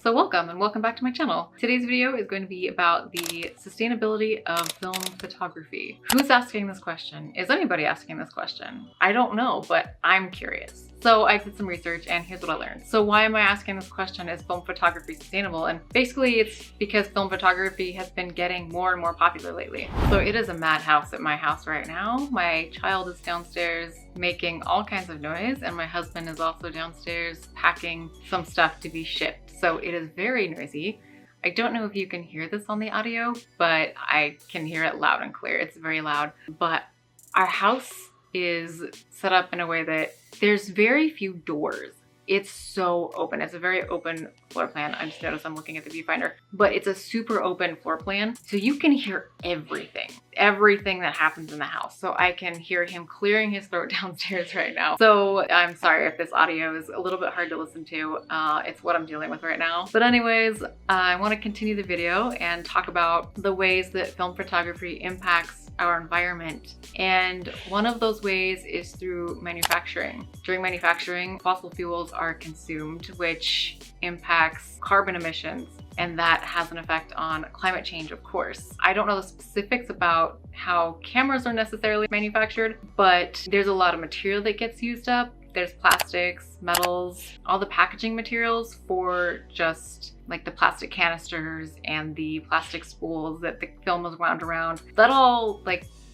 So welcome and welcome back to my channel. Today's video is going to be about the sustainability of film photography. Who's asking this question? Is anybody asking this question? I don't know, but I'm curious. So I did some research and here's what I learned. So why am I asking this question? Is film photography sustainable? And basically it's because film photography has been getting more and more popular lately. So it is a madhouse at my house right now. My child is downstairs making all kinds of noise and my husband is also downstairs packing some stuff to be shipped. So it is very noisy. I don't know if you can hear this on the audio, but I can hear it loud and clear. It's very loud. But our house is set up in a way that there's very few doors. It's so open. It's a very open floor plan. I just noticed I'm looking at the viewfinder, but it's a super open floor plan. So you can hear everything that happens in the house. So I can hear him clearing his throat downstairs right now. So I'm sorry if this audio is a little bit hard to listen to. It's what I'm dealing with right now. But anyways, I want to continue the video and talk about the ways that film photography impacts our environment. And one of those ways is through manufacturing. During manufacturing, fossil fuels are consumed, which impacts carbon emissions, and that has an effect on climate change, of course. I don't know the specifics about how cameras are necessarily manufactured, but there's a lot of material that gets used up. There's plastics, metals, all the packaging materials for just like the plastic canisters and the plastic spools that the film is wound around. That all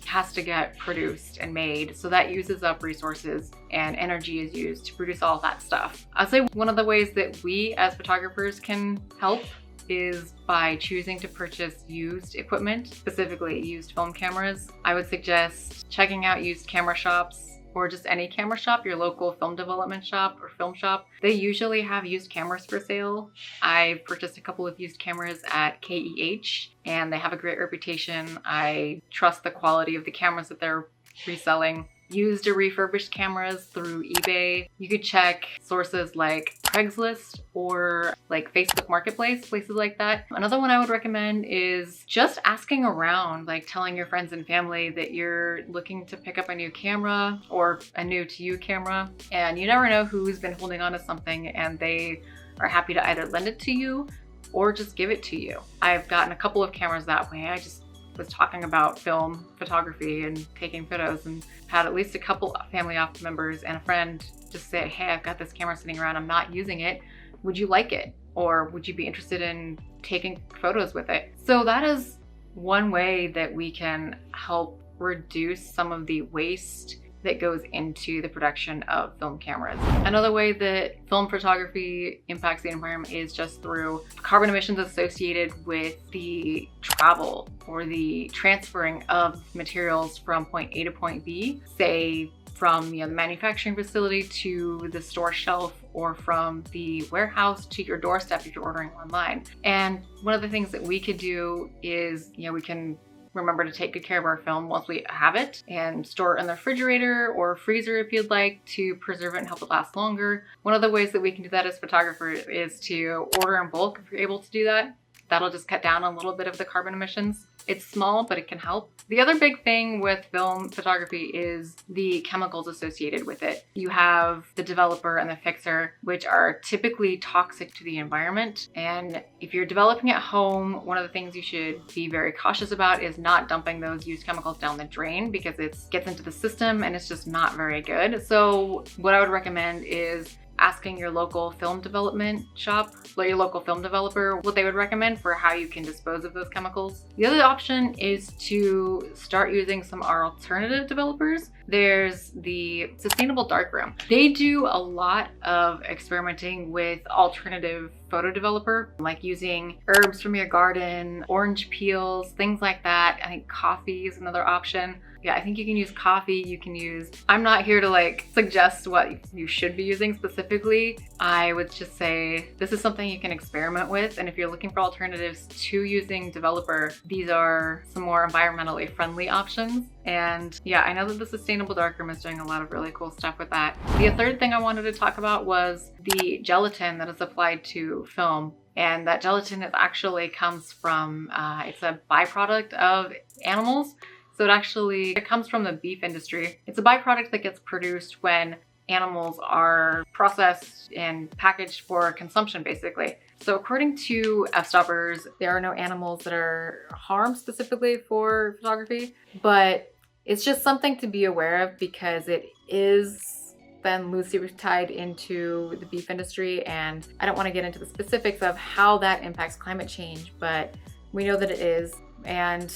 has to get produced and made. So that uses up resources and energy is used to produce all that stuff. I'd say one of the ways that we as photographers can help is by choosing to purchase used equipment, specifically used film cameras. I would suggest checking out used camera shops or just any camera shop, your local film development shop or film shop. They usually have used cameras for sale. I purchased a couple of used cameras at KEH and they have a great reputation. I trust the quality of the cameras that they're reselling. Used or refurbished cameras through eBay. You could check sources like Craigslist or like Facebook Marketplace, places like that. Another one I would recommend is just asking around, like telling your friends and family that you're looking to pick up a new camera or a new to you camera. And you never know who's been holding on to something and they are happy to either lend it to you or just give it to you. I've gotten a couple of cameras that way. I just was talking about film photography and taking photos and had at least a couple family members and a friend just say, hey, I've got this camera sitting around, I'm not using it. Would you like it? Or would you be interested in taking photos with it? So that is one way that we can help reduce some of the waste that goes into the production of film cameras. Another way that film photography impacts the environment is just through carbon emissions associated with the travel or the transferring of materials from point A to point B, say from the manufacturing facility to the store shelf or from the warehouse to your doorstep if you're ordering online. And one of the things that we could do is, we can remember to take good care of our film once we have it and store it in the refrigerator or freezer if you'd like to preserve it and help it last longer. One of the ways that we can do that as photographers is to order in bulk if you're able to do that. That'll just cut down a little bit of the carbon emissions. It's small, but it can help. The other big thing with film photography is the chemicals associated with it. You have the developer and the fixer, which are typically toxic to the environment. And if you're developing at home, one of the things you should be very cautious about is not dumping those used chemicals down the drain because it gets into the system and it's just not very good. So what I would recommend is asking your local film development shop, or your local film developer, what they would recommend for how you can dispose of those chemicals. The other option is to start using some alternative developers. There's the Sustainable Darkroom. They do a lot of experimenting with alternative photo developer, like using herbs from your garden, orange peels, things like that. I think coffee is another option. Yeah, I think you can use coffee, you can use, I'm not here to suggest what you should be using specifically. I would just say this is something you can experiment with. And if you're looking for alternatives to using developer, these are some more environmentally friendly options. And yeah, I know that the Sustainable Darkroom is doing a lot of really cool stuff with that. The third thing I wanted to talk about was the gelatin that is applied to film. And that gelatin actually comes from, it's a byproduct of animals. So it comes from the beef industry. It's a byproduct that gets produced when animals are processed and packaged for consumption, basically. So according to F-Stoppers, there are no animals that are harmed specifically for photography, but it's just something to be aware of because it is been loosely tied into the beef industry, and I don't want to get into the specifics of how that impacts climate change, but we know that it is. And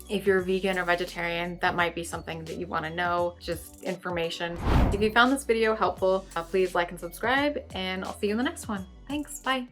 if you're vegan or vegetarian, that might be something that you want to know, just information. If you found this video helpful, please like and subscribe, and I'll see you in the next one. Thanks, bye.